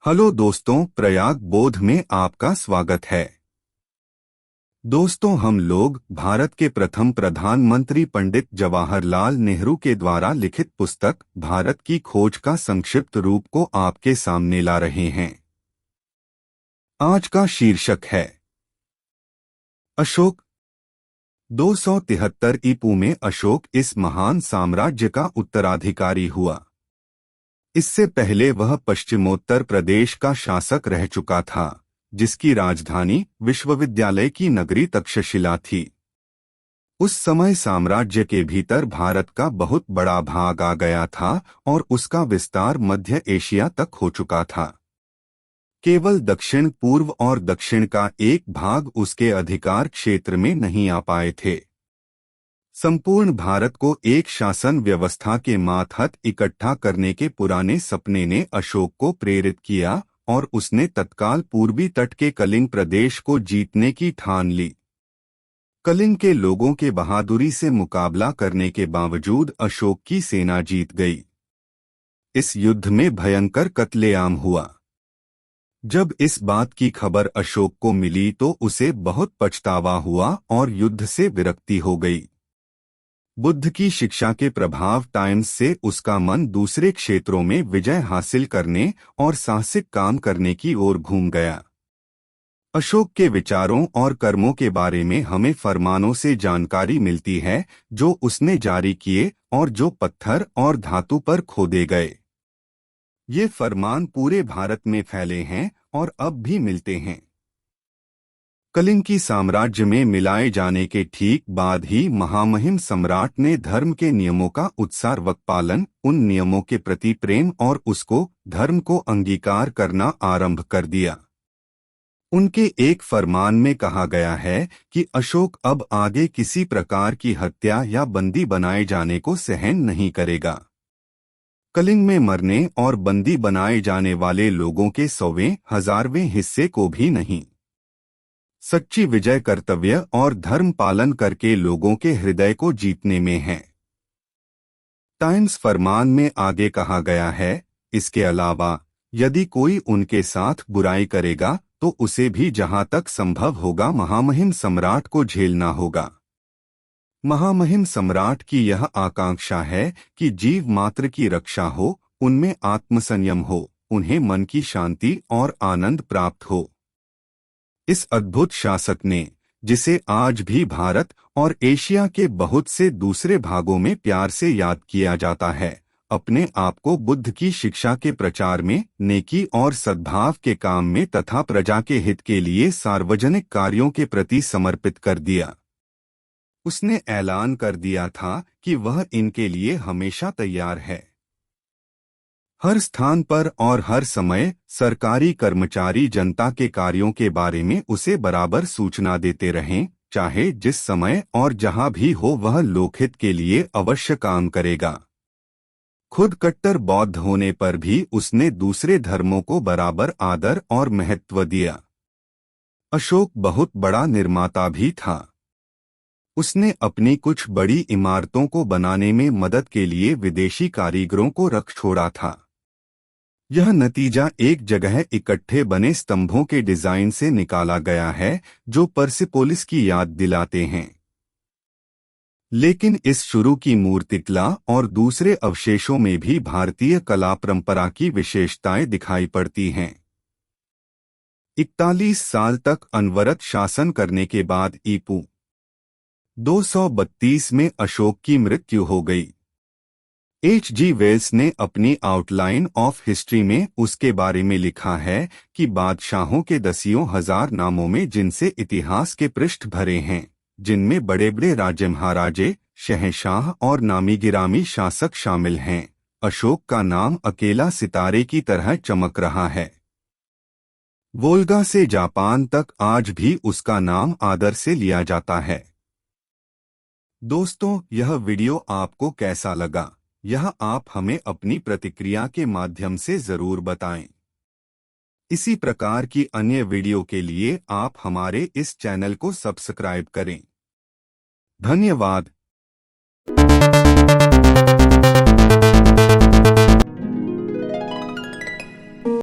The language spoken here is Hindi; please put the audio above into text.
हेलो दोस्तों, प्रयाग बोध में आपका स्वागत है। दोस्तों, हम लोग भारत के प्रथम प्रधानमंत्री पंडित जवाहरलाल नेहरू के द्वारा लिखित पुस्तक भारत की खोज का संक्षिप्त रूप को आपके सामने ला रहे हैं। आज का शीर्षक है अशोक। 273 ईपू में अशोक इस महान साम्राज्य का उत्तराधिकारी हुआ। इससे पहले वह पश्चिमोत्तर प्रदेश का शासक रह चुका था, जिसकी राजधानी विश्वविद्यालय की नगरी तक्षशिला थी। उस समय साम्राज्य के भीतर भारत का बहुत बड़ा भाग आ गया था और उसका विस्तार मध्य एशिया तक हो चुका था। केवल दक्षिण पूर्व और दक्षिण का एक भाग उसके अधिकार क्षेत्र में नहीं आ पाए थे। संपूर्ण भारत को एक शासन व्यवस्था के मातहत इकट्ठा करने के पुराने सपने ने अशोक को प्रेरित किया और उसने तत्काल पूर्वी तट के कलिंग प्रदेश को जीतने की ठान ली। कलिंग के लोगों के बहादुरी से मुकाबला करने के बावजूद अशोक की सेना जीत गई। इस युद्ध में भयंकर कत्लेआम हुआ। जब इस बात की खबर अशोक को मिली तो उसे बहुत पछतावा हुआ और युद्ध से विरक्ति हो गई। बुद्ध की शिक्षा के प्रभाव टाइम्स से उसका मन दूसरे क्षेत्रों में विजय हासिल करने और साहसिक काम करने की ओर घूम गया। अशोक के विचारों और कर्मों के बारे में हमें फरमानों से जानकारी मिलती है जो उसने जारी किए और जो पत्थर और धातु पर खोदे गए। ये फरमान पूरे भारत में फैले हैं और अब भी मिलते हैं। कलिंग की साम्राज्य में मिलाए जाने के ठीक बाद ही महामहिम सम्राट ने धर्म के नियमों का उत्साहपूर्वक पालन, उन नियमों के प्रति प्रेम और उसको धर्म को अंगीकार करना आरंभ कर दिया। उनके एक फरमान में कहा गया है कि अशोक अब आगे किसी प्रकार की हत्या या बंदी बनाए जाने को सहन नहीं करेगा। कलिंग में मरने और बंदी बनाए जाने वाले लोगों के 100वें, 1000वें हिस्से को भी नहीं। सच्ची विजय कर्तव्य और धर्म पालन करके लोगों के हृदय को जीतने में है। टाइम्स फरमान में आगे कहा गया है, इसके अलावा यदि कोई उनके साथ बुराई करेगा तो उसे भी जहां तक संभव होगा महामहिम सम्राट को झेलना होगा। महामहिम सम्राट की यह आकांक्षा है कि जीव मात्र की रक्षा हो, उनमें आत्मसंयम हो, उन्हें मन की शांति और आनंद प्राप्त हो। इस अद्भुत शासक ने, जिसे आज भी भारत और एशिया के बहुत से दूसरे भागों में प्यार से याद किया जाता है, अपने आप को बुद्ध की शिक्षा के प्रचार में, नेकी और सद्भाव के काम में तथा प्रजा के हित के लिए सार्वजनिक कार्यों के प्रति समर्पित कर दिया। उसने ऐलान कर दिया था कि वह इनके लिए हमेशा तैयार है। हर स्थान पर और हर समय सरकारी कर्मचारी जनता के कार्यों के बारे में उसे बराबर सूचना देते रहें, चाहे जिस समय और जहां भी हो वह लोकहित के लिए अवश्य काम करेगा। खुद कट्टर बौद्ध होने पर भी उसने दूसरे धर्मों को बराबर आदर और महत्व दिया। अशोक बहुत बड़ा निर्माता भी था। उसने अपनी कुछ बड़ी इमारतों को बनाने में मदद के लिए विदेशी कारीगरों को रख छोड़ा था। यह नतीजा एक जगह इकट्ठे बने स्तंभों के डिजाइन से निकाला गया है जो परसिपोलिस की याद दिलाते हैं। लेकिन इस शुरू की मूर्तिकला और दूसरे अवशेषों में भी भारतीय कला परंपरा की विशेषताएं दिखाई पड़ती हैं। 41 साल तक अनवरत शासन करने के बाद ईपू 232 में अशोक की मृत्यु हो गई। H.G. वेल्स ने अपनी आउटलाइन ऑफ हिस्ट्री में उसके बारे में लिखा है कि बादशाहों के दसियों हजार नामों में जिनसे इतिहास के पृष्ठ भरे हैं, जिनमें बड़े बड़े राजे महाराजे, शहंशाह और नामी गिरामी शासक शामिल हैं, अशोक का नाम अकेला सितारे की तरह चमक रहा है। वोल्गा से जापान तक आज भी उसका नाम आदर से लिया जाता है। दोस्तों, यह वीडियो आपको कैसा लगा, यह आप हमें अपनी प्रतिक्रिया के माध्यम से जरूर बताएं। इसी प्रकार की अन्य वीडियो के लिए आप हमारे इस चैनल को सब्सक्राइब करें। धन्यवाद।